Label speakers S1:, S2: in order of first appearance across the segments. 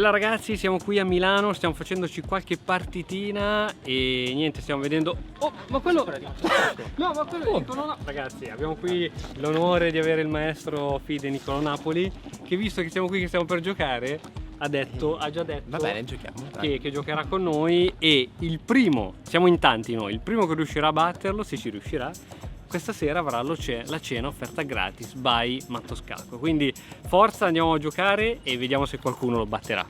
S1: Bella ragazzi, siamo qui a Milano, stiamo facendoci qualche partitina e niente, stiamo vedendo... Oh, ma quello... No, ma quello è Niccolò Napoli. Ragazzi, abbiamo qui l'onore di avere il maestro FIDE Niccolò Napoli, che visto che siamo qui, che stiamo per giocare, ha già detto
S2: va bene, giochiamo,
S1: che giocherà con noi, e il primo, siamo in tanti noi, il primo che riuscirà a batterlo, se ci riuscirà, questa sera avrà la cena offerta gratis by Matto Scacco. Quindi forza, andiamo a giocare e vediamo se qualcuno lo batterà.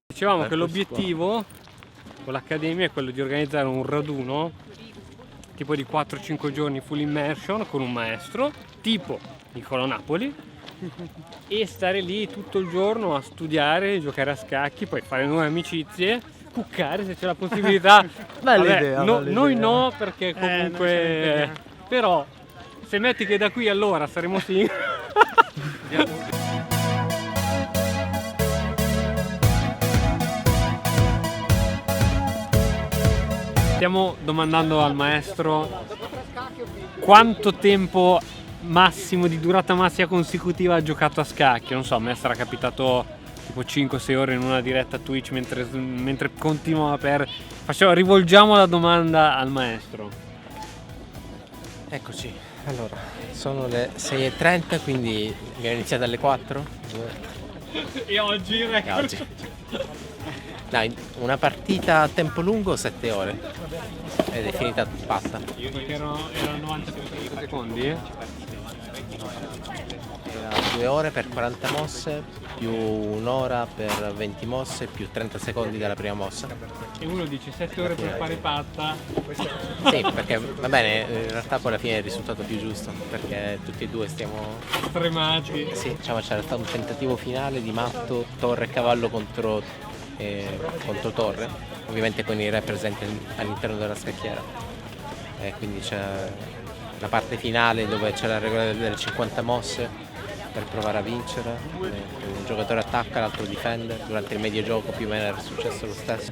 S1: Dicevamo che l'obiettivo con l'Accademia è quello di organizzare un raduno tipo di 4-5 giorni full immersion con un maestro tipo Niccolò Napoli e stare lì tutto il giorno a studiare, giocare a scacchi, poi fare nuove amicizie, cuccare se c'è la possibilità.
S3: Bella idea,
S1: noi no, perché comunque però se metti che da qui allora saremo singoli. Stiamo domandando al maestro quanto tempo massimo di durata massima consecutiva ha giocato a scacchi. Non so, a me sarà capitato tipo 5-6 ore in una diretta Twitch mentre continuava rivolgiamo la domanda al maestro.
S2: Eccoci, allora, sono le 6:30, quindi abbiamo iniziato alle 4.
S1: E oggi record.
S2: Dai, una partita a tempo lungo 7 ore ed è finita fatta.
S1: Erano 95 secondi?
S2: Era 2 ore per 40 mosse, più un'ora per 20 mosse, più 30 secondi dalla prima mossa.
S1: E uno dice 7 ore per fare patta.
S2: Sì, perché va bene, in realtà poi alla fine è il risultato più giusto, perché tutti e due stiamo
S1: stremati.
S2: Sì, diciamo c'era stato un tentativo finale di matto torre e cavallo contro torre, ovviamente con i re presenti all'interno della scacchiera, quindi c'è la parte finale dove c'è la regola delle 50 mosse per provare a vincere, un giocatore attacca, l'altro difende. Durante il medio gioco più o meno era successo lo stesso.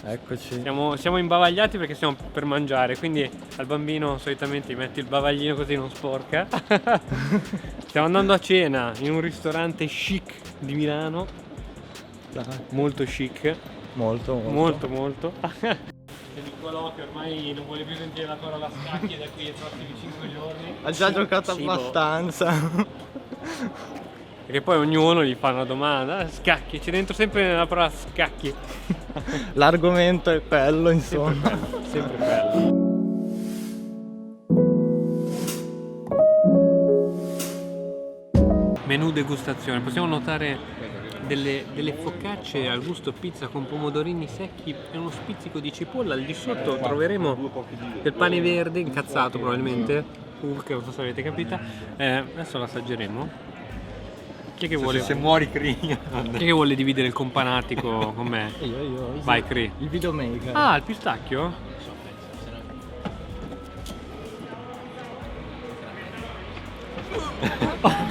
S1: Eccoci. Siamo imbavagliati perché stiamo per mangiare, quindi al bambino solitamente gli metti il bavaglino così non sporca. Stiamo andando a cena in un ristorante chic di Milano. Molto chic. Molto. E Niccolò che ormai non vuole più sentire la parola scacchi da qui ai prossimi 5 giorni.
S3: Ha già giocato abbastanza.
S1: Perché poi ognuno gli fa una domanda, scacchi, c'è dentro sempre nella parola scacchi.
S3: L'argomento è quello, insomma.
S1: Sempre bello. Menù degustazione, possiamo notare delle focacce al gusto pizza con pomodorini secchi e uno spizzico di cipolla. Al di sotto troveremo del pane verde incazzato probabilmente, che non so se avete capito. Adesso l'assaggeremo. Chi è che vuole?
S3: Se muori Cri.
S1: Chi è che vuole dividere il companatico con me?
S3: Io.
S1: Vai Cri.
S3: Il videomaker.
S1: Ah, il pistacchio?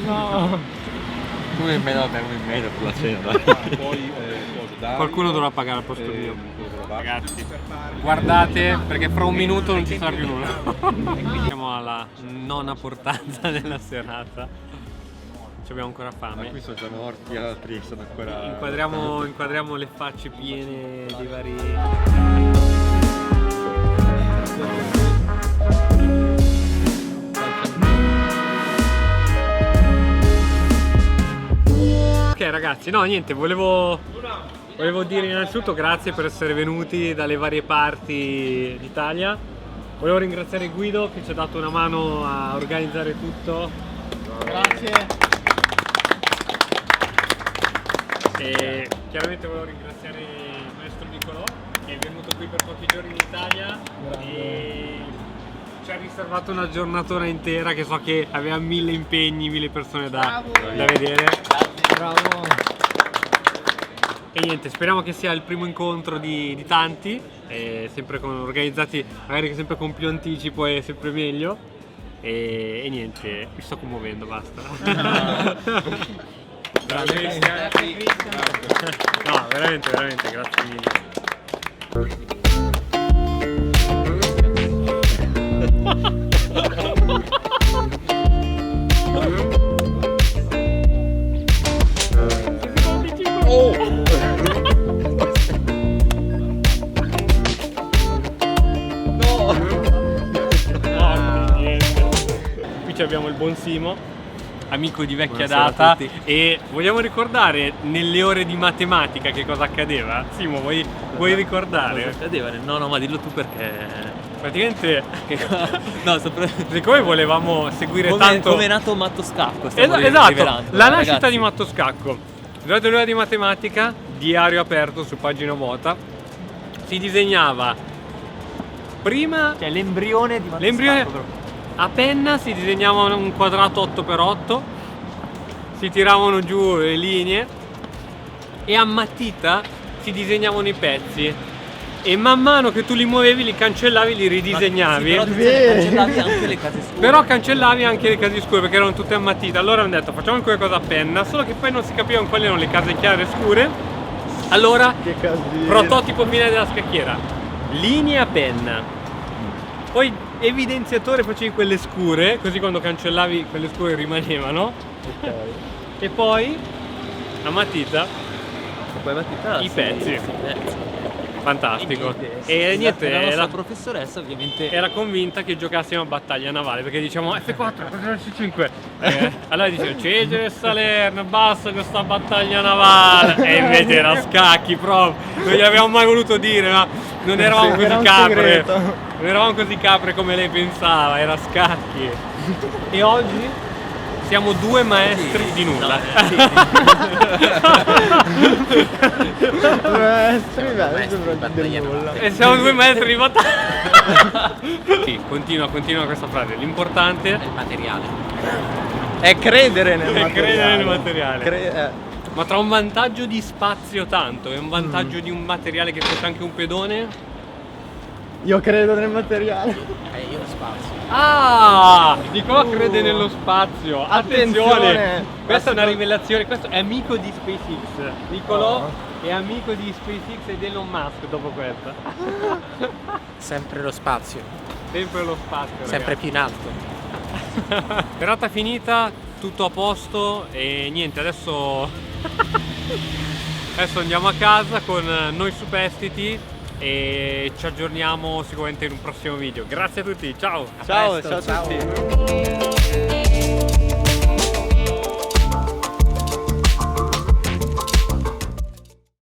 S3: No.
S4: Come in meno per la cena.
S1: Qualcuno dovrà pagare al posto mio. Ragazzi, guardate perché fra un minuto non ci sarà più nulla. Siamo alla nona portata della serata. Ci abbiamo ancora fame.
S4: Qui sono già morti, altri sono ancora.
S1: Inquadriamo le facce piene dei vari. Ok ragazzi, no niente, volevo Volevo dire innanzitutto grazie per essere venuti dalle varie parti d'Italia. Volevo ringraziare Guido che ci ha dato una mano a organizzare tutto.
S3: Grazie.
S1: E chiaramente volevo ringraziare il maestro Nicolò che è venuto qui per pochi giorni in Italia e ci ha riservato una giornatona intera che so che aveva 1000 impegni, 1000 persone da vedere.
S3: Bravo.
S1: E niente, speriamo che sia il primo incontro di tanti, sempre organizzati magari sempre con più anticipo è sempre meglio. E niente, mi sto commuovendo, basta. Bravo Cristian. No, veramente, grazie mille. Qui abbiamo il buon Simo, amico di vecchia data, e vogliamo ricordare nelle ore di matematica che cosa accadeva? Simo, vuoi ricordare?
S5: Cosa accadeva? No, ma dillo tu perché...
S1: Praticamente,
S5: No,
S1: siccome volevamo seguire tanto...
S5: come è nato Matto Scacco,
S1: Esatto,
S5: rivelando,
S1: la nascita
S5: ragazzi.
S1: di Matto Scacco. Durante l'ora di matematica, diario aperto su pagina vuota, si disegnava prima...
S5: Cioè l'embrione di Matto
S1: L'embrione
S5: Scacco proprio.
S1: a penna si disegnava un quadrato 8x8, si tiravano giù le linee e a matita si disegnavano i pezzi e man mano che tu li muovevi, li cancellavi, li ridisegnavi.
S5: Sì, però cancellavi anche le case scure.
S1: Però cancellavi anche le case scure perché erano tutte a matita. Allora hanno detto facciamo anche qualcosa a penna, solo che poi non si capivano quali erano le case chiare e scure. Allora,
S3: Che casino.
S1: prototipo finale della scacchiera, linee a penna, poi evidenziatore facevi quelle scure, così quando cancellavi quelle scure rimanevano, e poi a matita
S5: Poi matita
S1: i
S5: sì,
S1: pezzi.
S5: sì.
S1: Fantastico.
S5: Sì,
S1: E niente,
S5: la nostra
S1: era
S5: professoressa ovviamente
S1: era convinta che giocassimo a battaglia navale perché diciamo F4, F5. Allora diceva Cesare e Salerno, basta questa battaglia navale. E invece era scacchi proprio. Non gli avevamo mai voluto dire, ma non eravamo
S3: Era
S1: così
S3: un
S1: capre.
S3: segreto.
S1: Non eravamo così capre come lei pensava, era scacchi. E oggi siamo due maestri di nulla.
S3: Maestri, bello,
S2: Maestri di battaglia navale.
S1: E siamo due maestri di battaglia. Sì, continua questa frase. L'importante
S2: Il materiale.
S3: È credere nel
S1: è
S3: materiale.
S1: credere nel materiale.
S3: Cre-
S1: Ma tra un vantaggio di spazio tanto e un vantaggio di un materiale che fosse anche un pedone?
S3: Io credo nel materiale.
S2: Io lo spazio.
S1: Ah! Nicolò crede nello spazio. Attenzione!
S3: Attenzione!
S1: Questa è una rivelazione. Questo è amico di SpaceX. Nicolò è amico di SpaceX ed Elon Musk dopo questa.
S2: Sempre lo spazio.
S1: Sempre lo spazio.
S2: Sempre più in alto.
S1: Ragazzi. Serata finita, tutto a posto e niente, adesso andiamo a casa con noi superstiti e ci aggiorniamo sicuramente in un prossimo video. Grazie a tutti, ciao!
S3: Ciao,
S2: presto,
S3: ciao a
S2: ciao.
S3: tutti.